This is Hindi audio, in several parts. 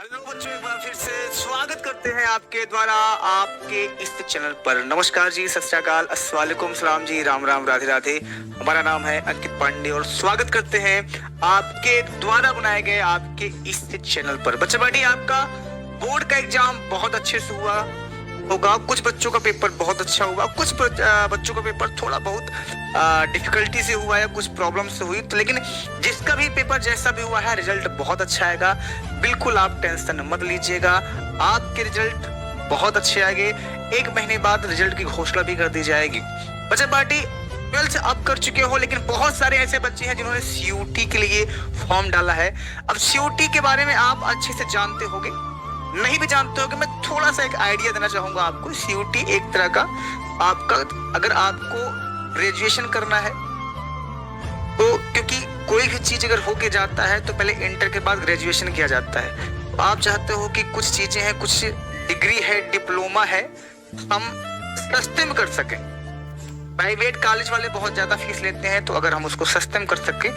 हेलो बच्चों, एक बार फिर से स्वागत करते हैं आपके द्वारा आपके इस चैनल पर। नमस्कार जी, सत श्री अकाल, अस्सलाम वालेकुम, सलाम जी, राम राम, राधे राधे। हमारा नाम है अंकित पांडे और स्वागत करते हैं आपके द्वारा बनाए गए आपके इस चैनल पर। बच्चा बाटी, आपका बोर्ड का एग्जाम बहुत अच्छे से हुआ होगा। कुछ बच्चों का पेपर बहुत अच्छा हुआ, कुछ बच्चों का पेपर थोड़ा बहुत डिफिकल्टी से हुआ या कुछ प्रॉब्लम से हुई, तो लेकिन जिसका भी पेपर जैसा भी हुआ है, रिजल्ट बहुत अच्छा आएगा। बिल्कुल आप टेंशन मत लीजिएगा, आपके रिजल्ट बहुत अच्छे आएंगे। 1 महीने बाद रिजल्ट की घोषणा भी कर दी जाएगी। बच्चा पार्टी 12th आप कर चुके हो, लेकिन बहुत सारे ऐसे बच्चे हैं जिन्होंने सीयूटी के लिए फॉर्म डाला है। अब सीयूटी के बारे में आप अच्छे से जानते होंगे, नहीं भी जानते हो कि मैं थोड़ा सा एक आइडिया देना चाहूंगा आपको। सीयूटी एक तरह का आपका, अगर आपको ग्रेजुएशन करना है तो, क्योंकि कोई भी चीज अगर होके जाता है तो पहले इंटर के बाद ग्रेजुएशन किया जाता है। तो आप चाहते हो कि कुछ चीजें हैं, कुछ डिग्री है, डिप्लोमा है, हम सस्ते में कर सकें। प्राइवेट कॉलेज वाले बहुत ज्यादा फीस लेते हैं, तो अगर हम उसको सस्ते में कर सके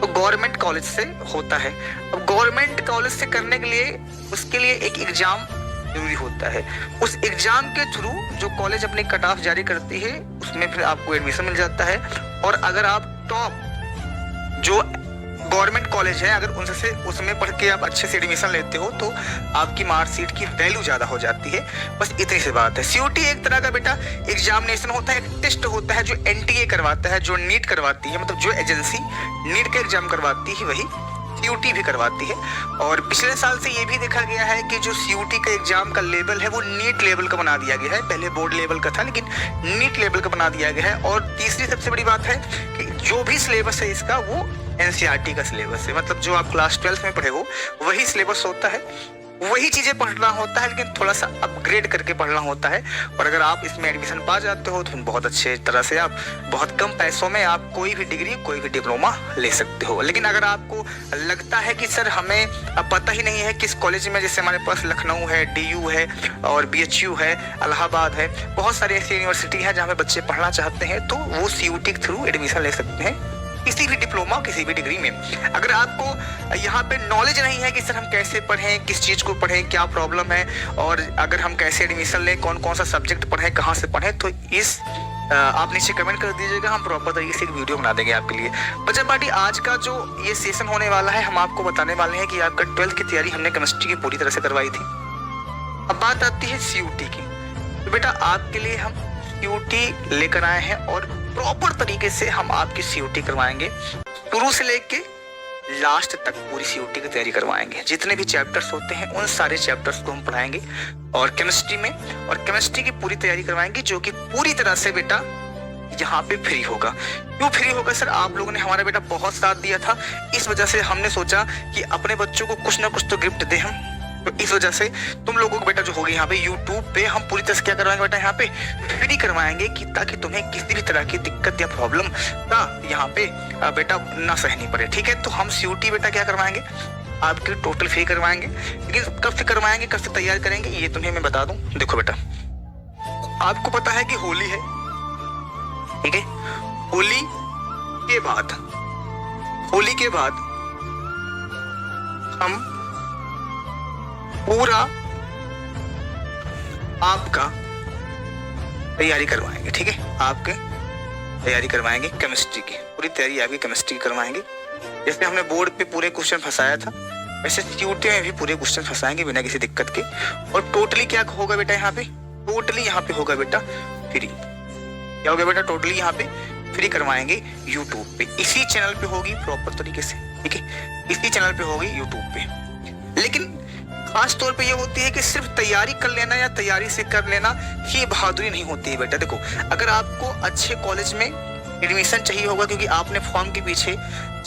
तो गवर्नमेंट कॉलेज से होता है। अब गवर्नमेंट कॉलेज से करने के लिए उसके लिए एक एग्जाम जरूरी होता है। उस एग्जाम के थ्रू जो कॉलेज अपनी कट ऑफ जारी करती है, उसमें फिर आपको एडमिशन मिल जाता है। और अगर आप टॉप जो गवर्नमेंट कॉलेज है, अगर उनसे उसमें पढ़ के आप अच्छे से एडमिशन लेते हो तो आपकी मार्कशीट की वैल्यू ज्यादा हो जाती है। बस इतनी सी बात है। सीयूटी एक तरह का बेटा एग्जामिनेशन होता है, एक टेस्ट होता है जो एनटीए करवाता है, जो नीट करवाती है, मतलब जो एजेंसी नीट का एग्जाम करवाती है वही सीयूटी भी करवाती है। और पिछले साल से ये भी देखा गया है कि जो सीयूटी का एग्जाम का लेवल है वो नीट लेवल का बना दिया गया है। पहले बोर्ड लेवल का था, लेकिन नीट लेवल का बना दिया गया है। और तीसरी सबसे बड़ी बात है कि जो भी सिलेबस है इसका वो एनसीईआरटी का सिलेबस है, मतलब जो आप क्लास 12 में पढ़े हो वही सिलेबस होता है, वही चीजें पढ़ना होता है, लेकिन थोड़ा सा अपग्रेड करके पढ़ना होता है। और अगर आप इसमें एडमिशन पा जाते हो तो बहुत अच्छे तरह से आप बहुत कम पैसों में आप कोई भी डिग्री, कोई भी डिप्लोमा ले सकते हो। लेकिन अगर आपको लगता है कि सर हमें पता ही नहीं है किस कॉलेज में, जैसे हमारे पास लखनऊ है, डीयू है और बीएचयू है, इलाहाबाद है, बहुत सारी ऐसी यूनिवर्सिटी है जहाँ पे बच्चे पढ़ना चाहते हैं, तो वो सीयूटी के थ्रू एडमिशन ले सकते हैं किसी भी डिप्लोमा, किसी भी डिग्री में। अगर आपको यहाँ पे नॉलेज नहीं है कि सर हम कैसे पढ़ें, किस चीज़ को पढ़ें, क्या प्रॉब्लम है, और अगर हम कैसे एडमिशन लें, कौन कौन सा सब्जेक्ट पढ़ें, कहाँ से पढ़ें, तो इस आप नीचे कमेंट कर दीजिएगा, हम प्रॉपर तरीके से एक वीडियो बना देंगे आपके लिए। बच्चा पार्टी, आज का जो ये सेशन होने वाला है, हम आपको बताने वाले हैं कि आपका 12th की तैयारी हमने केमिस्ट्री की पूरी तरह से करवाई थी। अब बात आती है सीयूटी की, तो बेटा आपके लिए हम सीयूटी लेकर आए हैं और प्रॉपर तरीके से हम आपकी सीयूटी करवाएंगे। शुरू से लेके लास्ट तक पूरी सीयूटी की तैयारी करवाएंगे। जितने भी चैप्टर्स होते हैं उन सारे चैप्टर्स को हम पढ़ाएंगे और केमिस्ट्री में, और केमिस्ट्री की पूरी तैयारी करवाएंगे, जो कि पूरी तरह से बेटा यहाँ पे फ्री होगा। क्यों फ्री होगा सर? आप लोगों ने हमारा बेटा बहुत साथ दिया था, इस वजह से हमने सोचा कि अपने बच्चों को कुछ ना कुछ तो गिफ्ट दे हम। तो इस वजह से तुम लोगों को बेटा जो होगी यहाँ पे यूट्यूब पे हम पूरी तरह से क्या करवाएंगे बेटा, यहाँ पे फ्री करवाएंगे, कि ताकि तुम्हें किसी भी तरह की दिक्कत या प्रॉब्लम का यहाँ पे बेटा ना सहनी पड़े। ठीक है, तो हम सीयूटी बेटा क्या करवाएंगे, आपके टोटल फ्री करवाएंगे। लेकिन कब से करवाएंगे, कब से तैयार करेंगे, ये तुम्हें मैं बता दूं। देखो बेटा, आपको पता है कि होली है, ठीक है, होली के बाद हम पूरा आपका तैयारी करवाएंगे। ठीक है, आपके तैयारी करवाएंगे केमिस्ट्री की, पूरी तैयारी आपकी केमिस्ट्री की करवाएंगे। जैसे हमने बोर्ड पे पूरे क्वेश्चन फंसाया था, वैसे सीयूटी में भी पूरे क्वेश्चन फंसाएंगे बिना किसी दिक्कत के। और टोटली क्या होगा बेटा, यहाँ पे टोटली यहाँ पे होगा बेटा फ्री। क्या होगा बेटा, टोटली यहाँ पे फ्री करवाएंगे यूट्यूब पे, इसी चैनल पे होगी प्रॉपर तरीके से। ठीक है, इसी चैनल पे होगी यूट्यूब पे। लेकिन खास तौर पे ये होती है कि सिर्फ तैयारी कर लेना या तैयारी से कर लेना ये बहादुरी नहीं होती है बेटा। देखो, अगर आपको अच्छे कॉलेज में एडमिशन चाहिए होगा, क्योंकि आपने फॉर्म के पीछे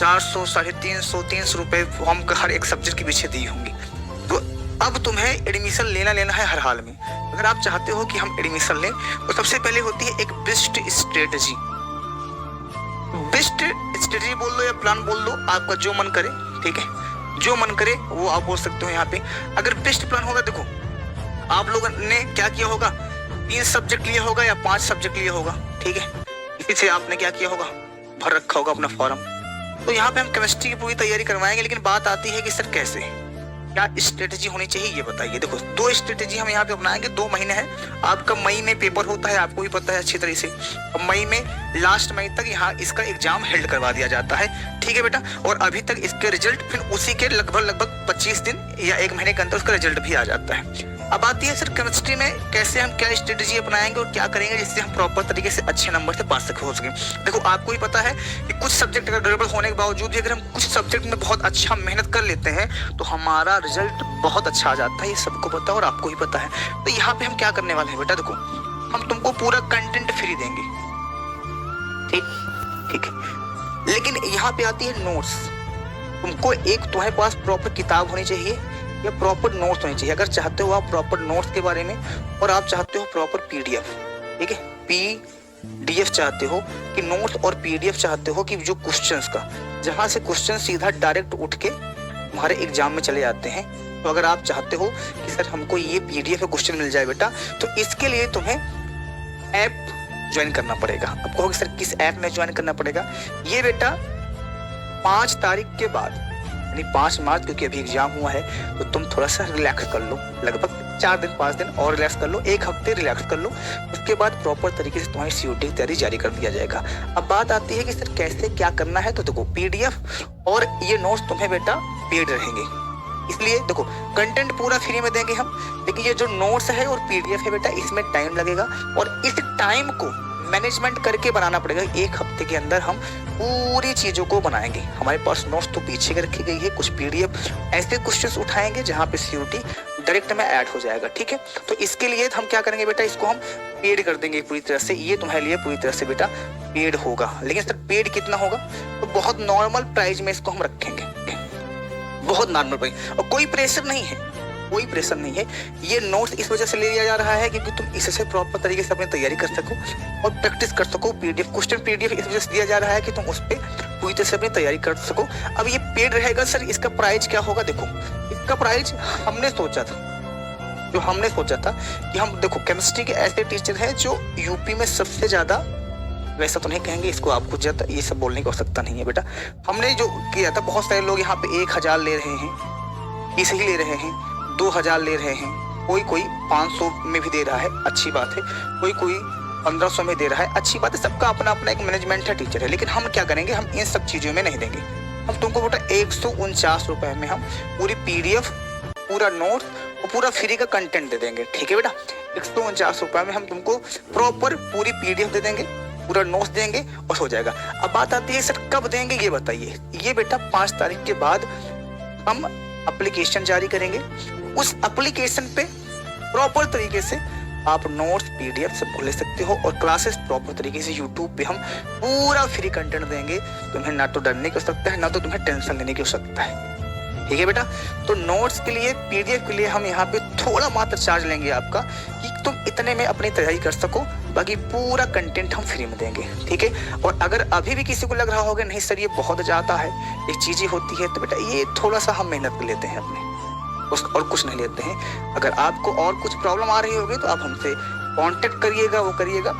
400, 350 रुपए फॉर्म का हर एक सब्जेक्ट के पीछे दी होंगी, तो अब तुम्हें एडमिशन लेना है हर हाल में। अगर आप चाहते हो कि हम एडमिशन लें, तो सबसे पहले होती है एक बेस्ट स्ट्रेटजी। बेस्ट स्ट्रेटजी बोल दो या प्लान बोल दो, आपका जो मन करे। ठीक है, जो मन करे वो आप बोल सकते हो यहाँ पे। अगर बेस्ट प्लान होगा, देखो आप लोगों ने क्या किया होगा, 3 सब्जेक्ट लिया होगा या 5 सब्जेक्ट लिया होगा। ठीक है, इसी से आपने क्या किया होगा, भर रखा होगा अपना फॉर्म। तो यहाँ पे हम केमिस्ट्री की पूरी तैयारी करवाएंगे। लेकिन बात आती है कि सर कैसे, क्या स्ट्रेटेजी होनी चाहिए ये बताइए। देखो 2 स्ट्रेटेजी हम यहाँ पे अपनाएंगे। 2 महीने हैं आपका, मई में पेपर होता है, आपको भी पता है अच्छी तरह से। और मई में लास्ट मई तक यहाँ इसका एग्जाम हेल्ड करवा दिया जाता है, ठीक है बेटा। और अभी तक इसके रिजल्ट फिर उसी के लगभग 25 दिन या 1 महीने के अंदर उसका रिजल्ट भी आ जाता है। अब आती है सर केमिस्ट्री में कैसे हम क्या स्ट्रेटेजी अपनाएंगे और क्या करेंगे जिससे हम प्रॉपर तरीके से अच्छे नंबर से पास हो सके। देखो आपको ही पता है कि कुछ सब्जेक्ट अगर गड़बड़ होने के बावजूद भी अगर हम कुछ सब्जेक्ट में बहुत अच्छा मेहनत कर लेते हैं तो हमारा रिजल्ट बहुत अच्छा आ जाता है, ये सबको पता है और आपको ही पता है। तो यहाँ पे हम क्या करने वाले हैं बेटा, देखो हम तुमको पूरा कंटेंट फ्री देंगे, ठीक है। लेकिन यहाँ पे आती है नोट्स। तुमको एक तुम्हारे पास प्रॉपर किताब होनी चाहिए या प्रॉपर नोट्स होनी चाहिए। अगर चाहते हो आप प्रॉपर नोट्स के बारे में और आप चाहते हो प्रॉपर पीडीएफ, ठीक है, पीडीएफ चाहते हो कि नोट्स और पीडीएफ चाहते हो कि जो क्वेश्चंस का जहां से क्वेश्चन सीधा डायरेक्ट उठ के तुम्हारे एग्जाम में चले जाते हैं। तो अगर आप चाहते हो कि सर हमको ये पीडीएफ क्वेश्चन मिल जाए बेटा, तो इसके लिए तुम्हें ऐप ज्वाइन करना पड़ेगा। आप कहोगे सर किस ऐप में ज्वाइन करना पड़ेगा, ये बेटा 5 तारीख के बाद यानी 5 मार्च, क्योंकि अभी एग्जाम हुआ है तो तुम थोड़ा सा रिलैक्स कर लो, लगभग 4 दिन 5 दिन और रिलैक्स कर लो, 1 हफ्ते रिलैक्स कर लो। उसके बाद प्रॉपर तरीके से तुम्हारी सीयूटी की तैयारी जारी कर दिया जाएगा। अब बात आती है कि सर कैसे क्या करना है। तो देखो पीडीएफ और ये नोट्स तुम्हें बेटा पेड रहेंगे, इसलिए देखो कंटेंट पूरा फ्री में देंगे हम, लेकिन ये जो नोट्स है और पीडीएफ है बेटा इसमें टाइम लगेगा और इस टाइम को मैनेजमेंट करके बनाना पड़ेगा। 1 हफ्ते के अंदर हम पूरी चीजों को बनाएंगे। हमारे पास नोट्स तो पीछे के रखी गई है, कुछ पीडीएफ ऐसे क्वेश्चंस उठाएंगे जहां पे सीयूटी डायरेक्ट में ऐड हो जाएगा, ठीक है। तो इसके लिए हम क्या करेंगे बेटा, इसको हम पेड कर देंगे पूरी तरह से। ये तुम्हारे लिए पूरी तरह से बेटा पेड होगा। लेकिन सर पेड कितना होगा, तो बहुत नॉर्मल प्राइस में इसको हम रखेंगे, बहुत नॉर्मल प्राइस, और कोई प्रेशर नहीं है, कोई प्रेशर नहीं है। ये नोट्स इस वजह से ले लिया जा रहा है क्योंकि तुम इससे प्रॉपर तरीके से अपनी तैयारी कर सको और प्रैक्टिस कर सको। पीडीएफ क्वेश्चन पीडीएफ इस वजह से दिया जा रहा है कि तुम उस पर पूरी तरह से अपनी तैयारी कर सको। अब ये पेड रहेगा सर, इसका प्राइस क्या होगा, देखो इसका प्राइस हमने सोचा था कि हम देखो केमिस्ट्री के ऐसे टीचर हैं जो यूपी में सबसे ज्यादा, वैसा तो नहीं कहेंगे इसको, आपको ज्यादा ये सब बोलने की आवश्यकता नहीं है बेटा। हमने जो किया था, बहुत सारे लोग यहाँ पे 1000 ले रहे हैं, इसे ही ले रहे हैं, 2000 ले रहे हैं, कोई 500 में भी दे रहा है, अच्छी बात है, कोई 1500 में दे रहा है, अच्छी बात है। सबका अपना अपना एक मैनेजमेंट है, टीचर है। लेकिन हम क्या करेंगे, हम इन सब चीजों में नहीं देंगे। हम तुमको बेटा 149 रुपए में हम पूरी पीडीएफ, पूरा नोट और पूरा फ्री का कंटेंट दे देंगे, ठीक है बेटा। 149 रुपए में हम तुमको प्रॉपर पूरी पीडीएफ दे देंगे, पूरा नोट्स देंगे और हो जाएगा। अब बात आती है सर कब देंगे ये बताइए। ये बेटा 5 तारीख के बाद हम एप्लीकेशन जारी करेंगे। उस एप्लीकेशन पे प्रॉपर तरीके से आप नोट्स पीडीएफ सबको ले सकते हो और क्लासेस प्रॉपर तरीके से यूट्यूब पे हम पूरा फ्री कंटेंट देंगे। तुम्हें ना तो डरने की आवश्यकता है, ना तो तुम्हें टेंशन लेने की आवश्यकता है, ठीक है बेटा। तो नोट्स के लिए, पीडीएफ के लिए हम यहाँ पे थोड़ा मात्र चार्ज लेंगे आपका कि तुम इतने में अपनी तैयारी कर सको, बाकी पूरा कंटेंट हम फ्री में देंगे, ठीक है। और अगर अभी भी किसी को लग रहा होगा नहीं सर ये बहुत ज्यादा है, ये चीजें होती है, तो बेटा ये थोड़ा सा हम मेहनत कर लेते हैं अपने, और कुछ नहीं लेते हैं। अगर आपको और कुछ प्रॉब्लम आ रही होगी तो आप हमसे कांटेक्ट करिएगा, वो करिएगा,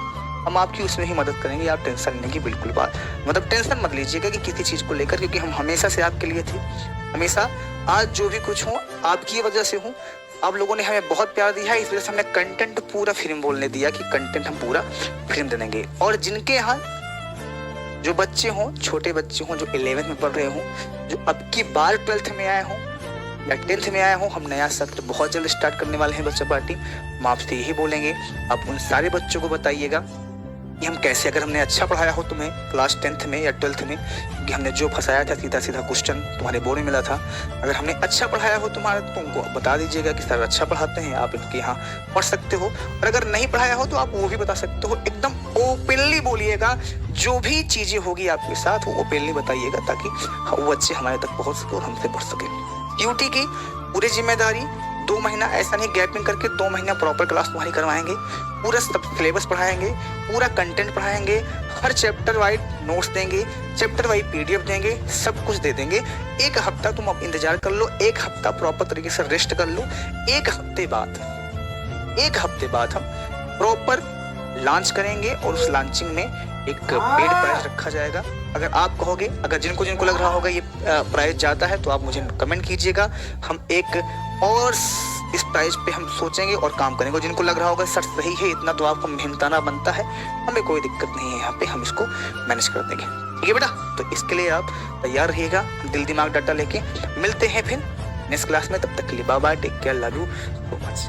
हम आपकी उसमें ही मदद करेंगे। आप टेंशन लेने की बिल्कुल मतलब टेंशन मत लीजिएगा कि किसी चीज को लेकर, क्योंकि हम हमेशा से आपके लिए थे, हमेशा। आज जो भी कुछ हो आपकी वजह से हूँ। आप लोगों ने हमें बहुत प्यार दिया है, इस वजह से हमने कंटेंट पूरा फ्री में बोलने दिया कि कंटेंट हम पूरा फ्री में दे देंगे। और जिनके यहाँ जो बच्चे हों, छोटे बच्चे हों, जो 11th में पढ़ रहे हों, जो अब की बार 12th में आए हों या 10th में आए हों, हम नया सत्र बहुत जल्द स्टार्ट करने वाले हैं बच्चा पार्टी। हम आपसे यही बोलेंगे, आप उन सारे बच्चों को बताइएगा कि हम कैसे, अगर हमने अच्छा पढ़ाया हो तुम्हें क्लास 10th में या 12th में, कि हमने जो फंसाया था सीधा सीधा क्वेश्चन तुम्हारे बोर्ड में मिला था, अगर हमने अच्छा पढ़ाया हो तुम्हारा तो उनको बता दीजिएगा कि सर अच्छा पढ़ाते हैं, आप इनके यहाँ पढ़ सकते हो। और अगर नहीं पढ़ाया हो तो आप वो भी बता सकते हो, एकदम ओपनली बोलिएगा। जो भी चीजें होगी आपके साथ वो ओपनली बताइएगा, ताकि वो बच्चे हमारे तक पहुँच सके और हमसे पढ़ सके। यूटी की पूरी जिम्मेदारी, 2 महीना ऐसा नहीं गैपिंग करके 2 महीना प्रॉपर क्लास तुम्हारी करवाएंगे, पूरा सब सिलेबस पढ़ाएंगे, पूरा कंटेंट पढ़ाएंगे, हर चैप्टर वाइज नोट्स देंगे, चैप्टर वाइज पीडीएफ देंगे, सब कुछ दे देंगे। 1 हफ्ता तुम अब इंतजार कर लो, 1 हफ्ता प्रॉपर तरीके से रेस्ट कर लो। 1 हफ्ते बाद हम प्रॉपर लॉन्च करेंगे और उस लॉन्चिंग में एक पेड प्राइस रखा जाएगा। अगर आप कहोगे, अगर जिनको जिनको लग रहा होगा ये प्राइस ज़्यादा है, तो आप मुझे कमेंट कीजिएगा। हम एक और इस प्राइस पे हम सोचेंगे और काम करेंगे। जिनको लग रहा होगा सर सही है, इतना तो आपको मेहनताना बनता है, हमें कोई दिक्कत नहीं है, यहाँ पे हम इसको मैनेज कर देंगे। ठीक है बेटा, तो इसके लिए आप तैयार रहिएगा, दिल दिमाग डाटा लेके। मिलते हैं फिर नेक्स्ट क्लास में, तब तक के लिए bye bye, take care, love you so much.